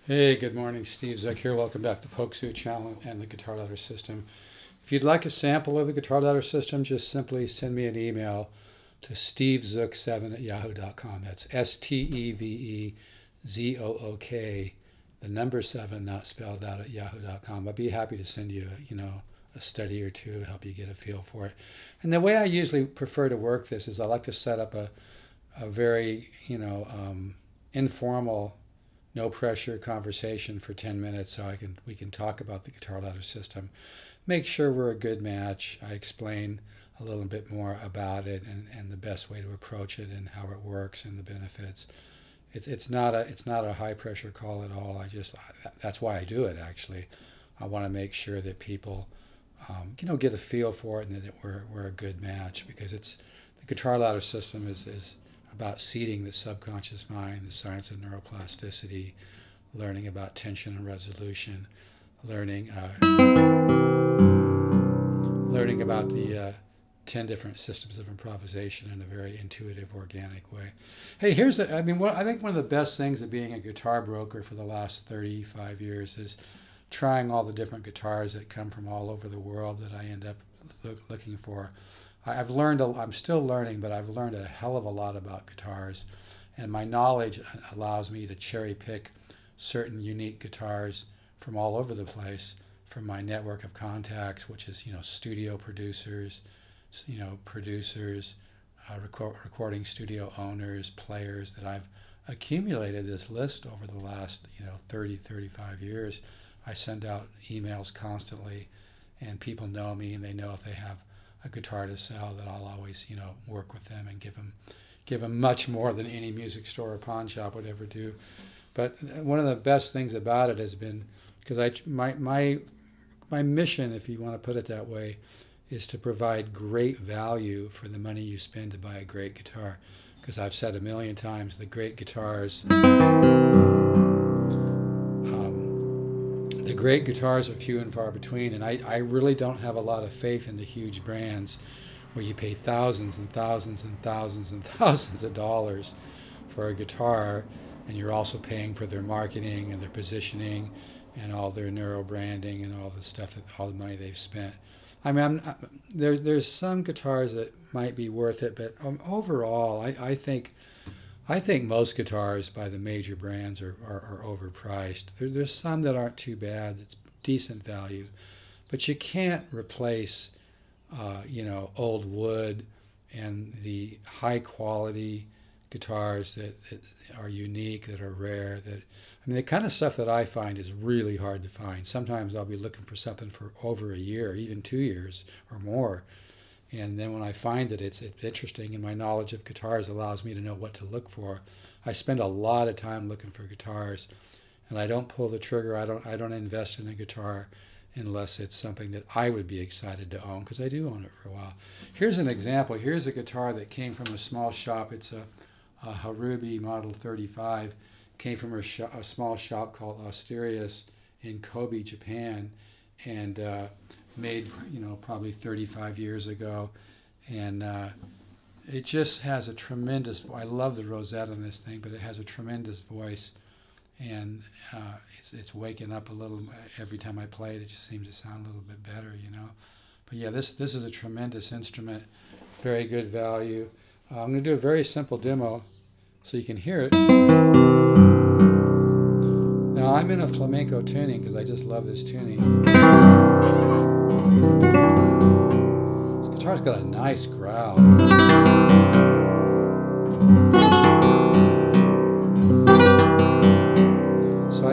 Hey, good morning. Steve Zuck here. Welcome back to Poke Suit Channel and the Guitar Ladder System. If you'd like a sample of the Guitar Ladder System, just simply send me an email to stevezook7 at yahoo.com. That's Stevezook, the number 7, not spelled out, at yahoo.com. I'd be happy to send you, a study or two, help you get a feel for it. And the way I usually prefer to work this is I like to set up a very, informal, no pressure conversation for 10 minutes so we can talk about the guitar ladder system, make sure we're a good match. I explain a little bit more about it and the best way to approach it and how it works and the benefits. It's not a high pressure call at all. That's why I do it actually. I want to make sure that people get a feel for it and that we're a good match, because it's the guitar ladder system is about seeding the subconscious mind, the science of neuroplasticity, learning about tension and resolution, learning about the 10 different systems of improvisation in a very intuitive, organic way. Hey, I think one of the best things of being a guitar broker for the last 35 years is trying all the different guitars that come from all over the world that I end up looking for. I'm still learning, but I've learned a hell of a lot about guitars, and my knowledge allows me to cherry pick certain unique guitars from all over the place, from my network of contacts, which is, studio producers, recording studio owners, players that I've accumulated this list over the last, 30, 35 years. I send out emails constantly, and people know me, and they know if they have a guitar to sell that I'll always, work with them and give them much more than any music store or pawn shop would ever do. But one of the best things about it has been, because my mission, if you want to put it that way, is to provide great value for the money you spend to buy a great guitar. Because I've said a million times, the great guitars the great guitars are few and far between, and I really don't have a lot of faith in the huge brands where you pay thousands and thousands and thousands and thousands of dollars for a guitar, and you're also paying for their marketing and their positioning and all their neuro branding and all the stuff, that all the money they've spent. I mean, there's some guitars that might be worth it, but overall, I think most guitars by the major brands are overpriced. There's some that aren't too bad. It's decent value, but you can't replace, old wood and the high quality guitars that are unique, that are rare. The kind of stuff that I find is really hard to find. Sometimes I'll be looking for something for over a year, even 2 years or more, and then when I find that it's interesting, and my knowledge of guitars allows me to know what to look for, I spend a lot of time looking for guitars, and I don't pull the trigger. I don't invest in a guitar unless it's something that I would be excited to own, because I do own it for a while. Here's an example. Here's a guitar that came from a small shop. It's a Horabe Model 35. Came from a small shop called Asterias in Kobe, Japan, and made probably 35 years ago, and it just has a tremendous. I love the rosette on this thing, but it has a tremendous voice, and it's waking up a little every time I play it. It just seems to sound a little bit better. But yeah, this is a tremendous instrument, very good value. I'm going to do a very simple demo so you can hear it. Now I'm in a flamenco tuning because I just love this tuning. This guitar's got a nice growl. So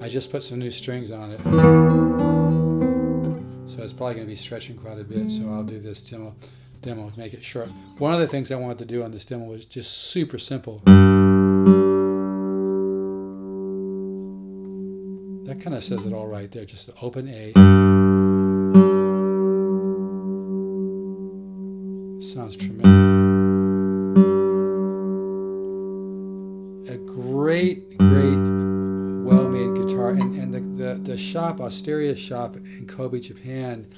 I just put some new strings on it. So it's probably going to be stretching quite a bit, so I'll do this demo, make it short. One of the things I wanted to do on this demo was just super simple. That kind of says it all right there, just an open A. Sounds tremendous. A great, well-made guitar. And the shop, Asteria's shop in Kobe, Japan,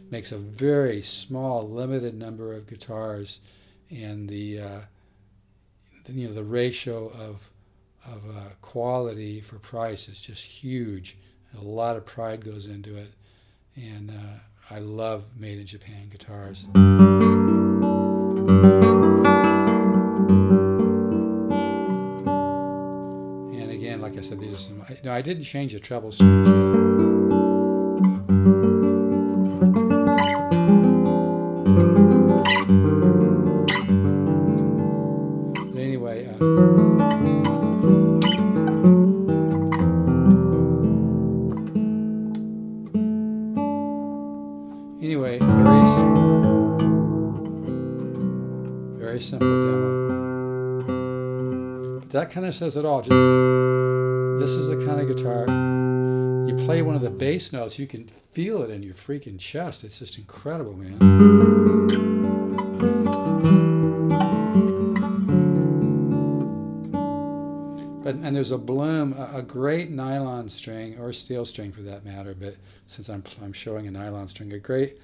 makes a very small, limited number of guitars. and the ratio of quality for price is just huge. A lot of pride goes into it, and I love made in Japan guitars. And again, like I said, these are some. I didn't change the treble strings yet. But anyway, very simple demo. But that kind of says it all. Just this is the kind of guitar you play one of the bass notes, you can feel it in your freaking chest. It's just incredible, man. And there's a bloom, a great nylon string, or steel string for that matter, but since I'm showing a nylon string, a great,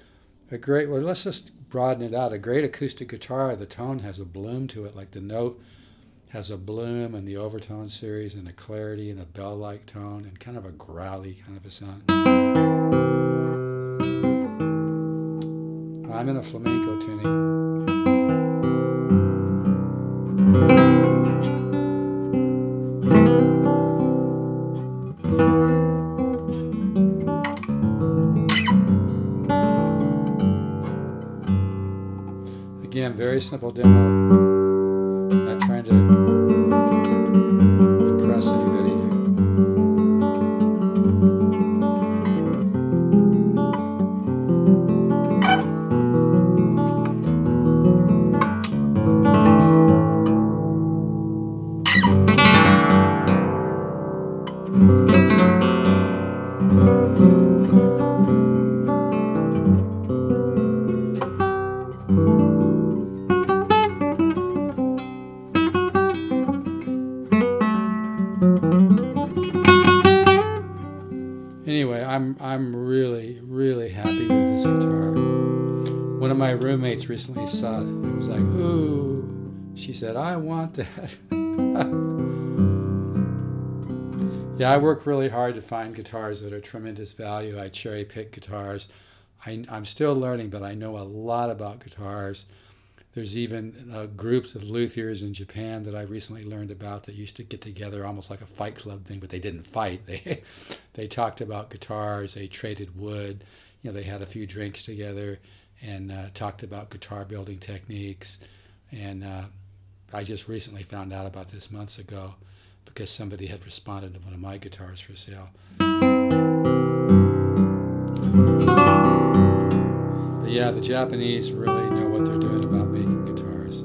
well, let's just broaden it out. A great acoustic guitar, the tone has a bloom to it, like the note has a bloom and the overtone series and a clarity and a bell-like tone and kind of a growly kind of a sound. I'm in a flamenco tuning. Again, very simple demo. Not trying to impress anybody here. Anyway, I'm really happy with this guitar. One of my roommates recently saw it and was like, "Ooh," she said, "I want that." Yeah, I work really hard to find guitars that are tremendous value. I cherry pick guitars. I'm still learning, but I know a lot about guitars. There's even groups of luthiers in Japan that I recently learned about that used to get together almost like a fight club thing, but they didn't fight. They talked about guitars. They traded wood. They had a few drinks together and talked about guitar building techniques. And I just recently found out about this months ago because somebody had responded to one of my guitars for sale. But yeah, the Japanese really know what they're doing about making guitars.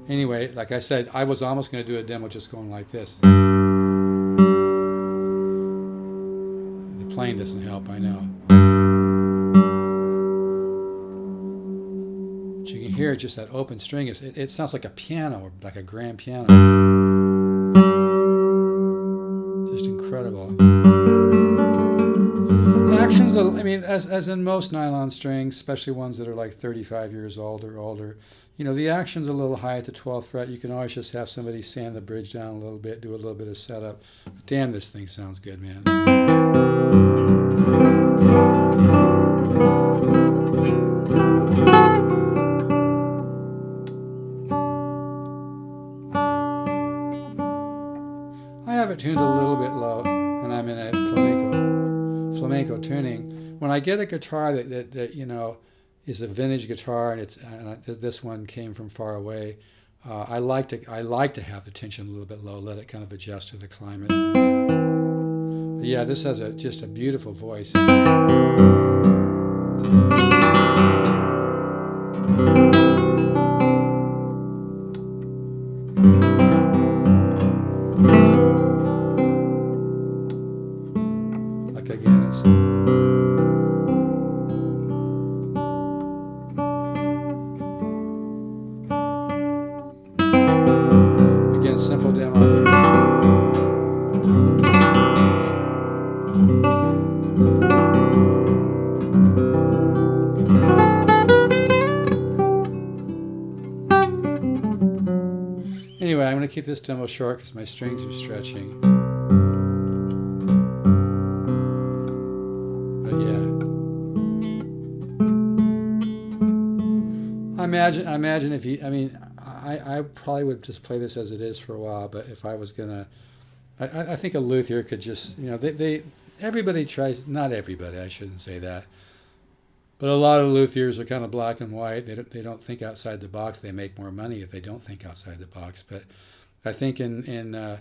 Anyway, like I said, I was almost going to do a demo just going like this. The playing doesn't help, I know. But you can hear just that open string. It sounds like a piano, or like a grand piano. Just incredible. The action's, as in most nylon strings, especially ones that are like 35 years old or older, the action's a little high at the 12th fret. You can always just have somebody sand the bridge down a little bit, do a little bit of setup. But damn, this thing sounds good, man. I have it tuned a little bit low, and I'm in a flamenco tuning. When I get a guitar that is a vintage guitar, and this one came from far away, I like to have the tension a little bit low, let it kind of adjust to the climate. But yeah, this has just a beautiful voice. Like again, it's simple demo. to keep this demo short because my strings are stretching. But yeah, I imagine if you, I mean, I probably would just play this as it is for a while. But if I was gonna, I think a luthier could just, everybody tries. Not everybody, I shouldn't say that. But a lot of luthiers are kind of black and white. They don't think outside the box. They make more money if they don't think outside the box. But I think in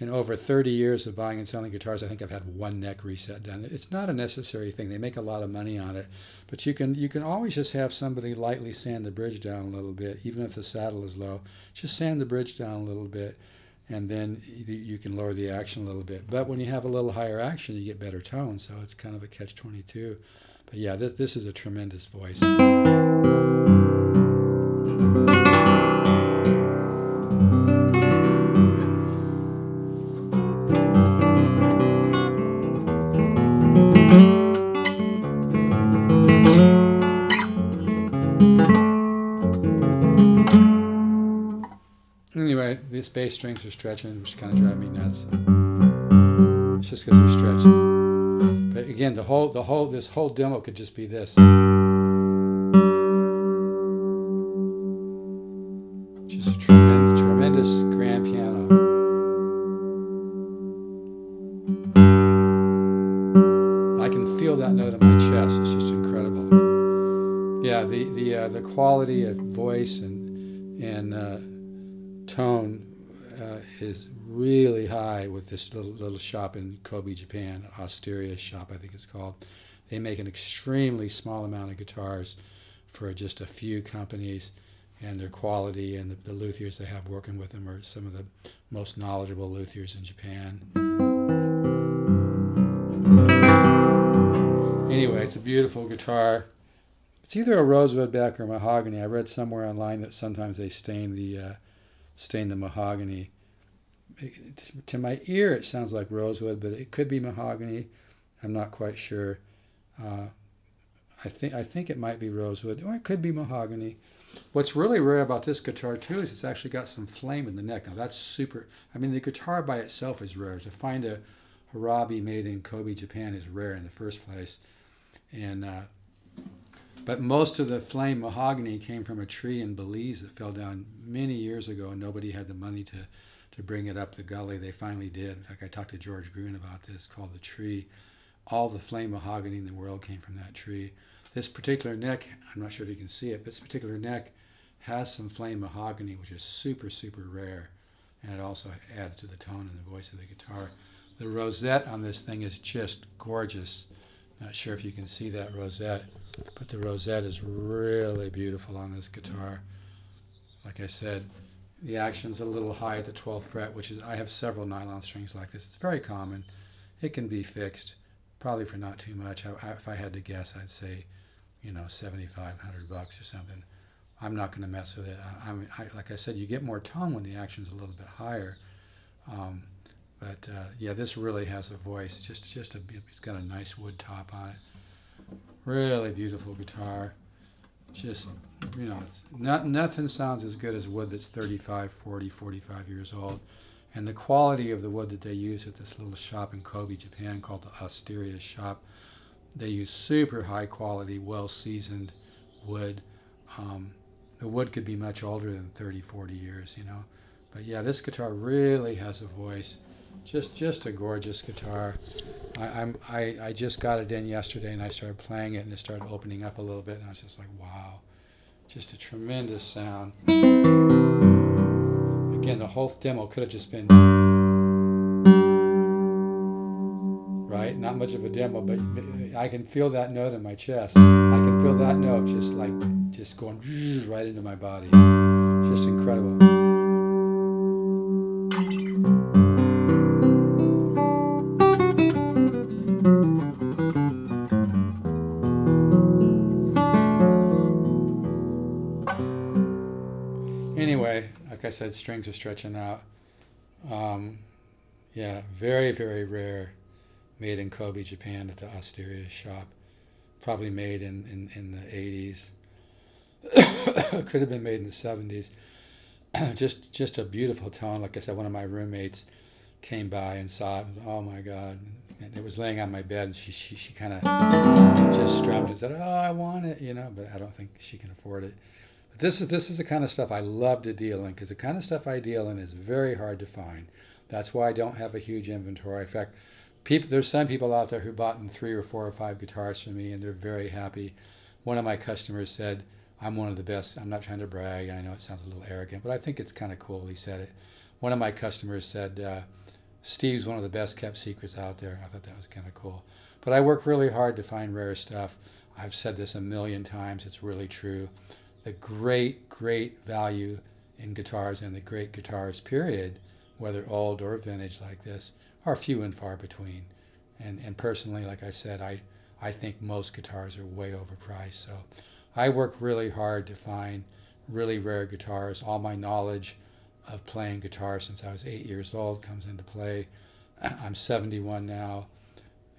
over 30 years of buying and selling guitars, I think I've had one neck reset done. It's not a necessary thing. They make a lot of money on it, but you can always just have somebody lightly sand the bridge down a little bit, even if the saddle is low. Just sand the bridge down a little bit, and then you can lower the action a little bit. But when you have a little higher action, you get better tone. So it's kind of a catch-22. But yeah, this is a tremendous voice. Anyway, these bass strings are stretching, which kind of drive me nuts. It's just because they're stretching. But again, this whole demo could just be this. Just a tremendous grand piano. I can feel that note in my chest. It's just incredible. Yeah, the quality of voice and tone is really high with this little shop in Kobe, Japan, Osteria shop, I think it's called. They make an extremely small amount of guitars for just a few companies, and their quality and the luthiers they have working with them are some of the most knowledgeable luthiers in Japan. Anyway, it's a beautiful guitar. It's either a rosewood back or mahogany. I read somewhere online that sometimes they stain the mahogany. To my ear, it sounds like rosewood, but it could be mahogany. I'm not quite sure. I think it might be rosewood, or it could be mahogany. What's really rare about this guitar too is it's actually got some flame in the neck. Now that's super. I mean, the guitar by itself is rare. To find a Horabe made in Kobe, Japan, is rare in the first place, and but most of the flame mahogany came from a tree in Belize that fell down many years ago, and nobody had the money to bring it up the gully. They finally did. In fact, I talked to George Gruen about this, called The Tree. All the flame mahogany in the world came from that tree. This particular neck, I'm not sure if you can see it, but this particular neck has some flame mahogany, which is super, super rare, and it also adds to the tone and the voice of the guitar. The rosette on this thing is just gorgeous. Not sure if you can see that rosette, but the rosette is really beautiful on this guitar. Like I said, the action's a little high at the 12th fret, which is, I have several nylon strings like this. It's very common. It can be fixed, probably for not too much. If I had to guess, I'd say, $7,500 or something. I'm not going to mess with it. Like I said, you get more tone when the action's a little bit higher. But yeah, this really has a voice. It's got a nice wood top on it. Really beautiful guitar. Just, nothing sounds as good as wood that's 35, 40, 45 years old. And the quality of the wood that they use at this little shop in Kobe, Japan, called the Osteria shop, they use super high quality, well-seasoned wood. The wood could be much older than 30, 40 years, But yeah, this guitar really has a voice. Just a gorgeous guitar. I just got it in yesterday, and I started playing it, and it started opening up a little bit, and I was just like, wow, just a tremendous sound. Again, the whole demo could have just been right, not much of a demo, but I can feel that note in my chest. I can feel that note just going right into my body. It's just incredible. Anyway, like I said, strings are stretching out. Yeah, very, very rare. Made in Kobe, Japan at the Osteria shop. Probably made in the 80s. Could have been made in the 70s. just a beautiful tone. Like I said, one of my roommates came by and saw it. Oh my God! And it was laying on my bed, and she kind of just strummed and said, "Oh, I want it," But I don't think she can afford it. But this is the kind of stuff I love to deal in because the kind of stuff I deal in is very hard to find. That's why I don't have a huge inventory. In fact, there's some people out there who bought in 3 or 4 or 5 guitars from me, and they're very happy. One of my customers said, "I'm one of the best." I'm not trying to brag. I know it sounds a little arrogant, but I think it's kind of cool. He said it. One of my customers said, "Steve's one of the best kept secrets out there." I thought that was kind of cool. But I work really hard to find rare stuff. I've said this a million times. It's really true. The great value in guitars and the great guitars, period, whether old or vintage like this, are few and far between. And personally, like I said, I think most guitars are way overpriced. So I work really hard to find really rare guitars. All my knowledge of playing guitar since I was 8 years old comes into play. I'm 71 now,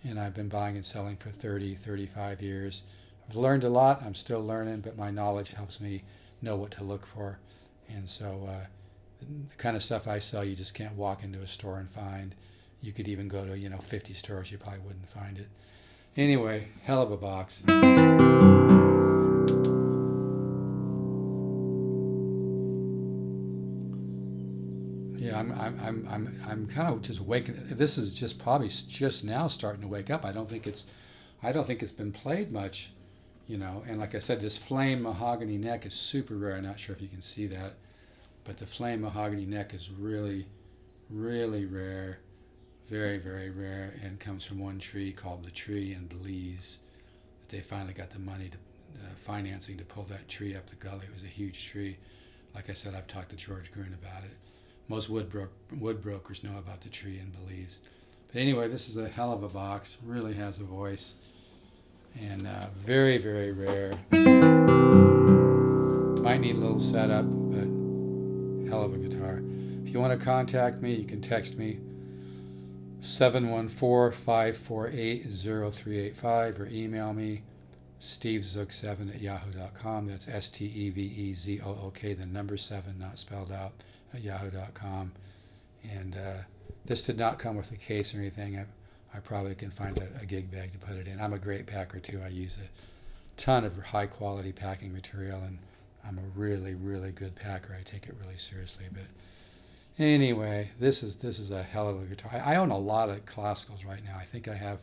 and I've been buying and selling for 30, 35 years. I've learned a lot. I'm still learning, but my knowledge helps me know what to look for. And so the kind of stuff I sell, you just can't walk into a store and find. You could even go to 50 stores, you probably wouldn't find it. Anyway, hell of a box. Yeah, I'm kind of just waking. This is just probably just now starting to wake up. I don't think it's been played much, And like I said, this flame mahogany neck is super rare. I'm not sure if you can see that, but the flame mahogany neck is really, really rare, very rare, and comes from one tree called the tree in Belize. That they finally got the money to financing to pull that tree up the gully. It was a huge tree. Like I said, I've talked to George Green about it. Most wood brokers know about the tree in Belize. But anyway, this is a hell of a box. Really has a voice. And very rare. Might need a little setup, but hell of a guitar. If you want to contact me, you can text me 714-548-0385 or email me stevezook7@yahoo.com. That's STEVEZOOK, the number 7, not spelled out, at yahoo.com. And this did not come with a case or anything. I probably can find a gig bag to put it in. I'm a great packer too. I use a ton of high quality packing material, and I'm a really good packer. I take it really seriously. But anyway, this is a hell of a guitar. I own a lot of classicals right now. I think I have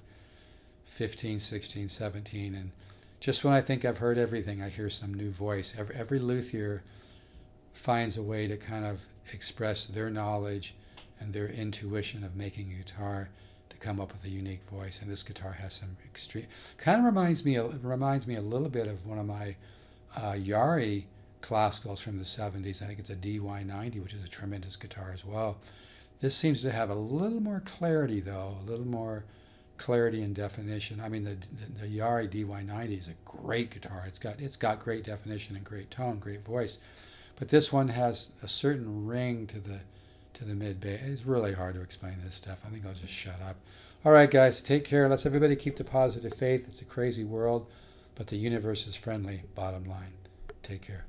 15, 16, 17, and just when I think I've heard everything, I hear some new voice. Every luthier finds a way to kind of express their knowledge and their intuition of making a guitar to come up with a unique voice. And this guitar has some extreme. Kind of reminds me a little bit of one of my Yari classicals from the 70s. I think it's a DY90, which is a tremendous guitar as well. This seems to have a little more clarity, though, a little more clarity and definition. I mean, the Yari DY90 is a great guitar. It's got great definition and great tone, great voice. But this one has a certain ring to the mid bass. It's really hard to explain this stuff. I think I'll just shut up. All right, guys, take care. Let's everybody keep the positive faith. It's a crazy world, but the universe is friendly. Bottom line. Take care.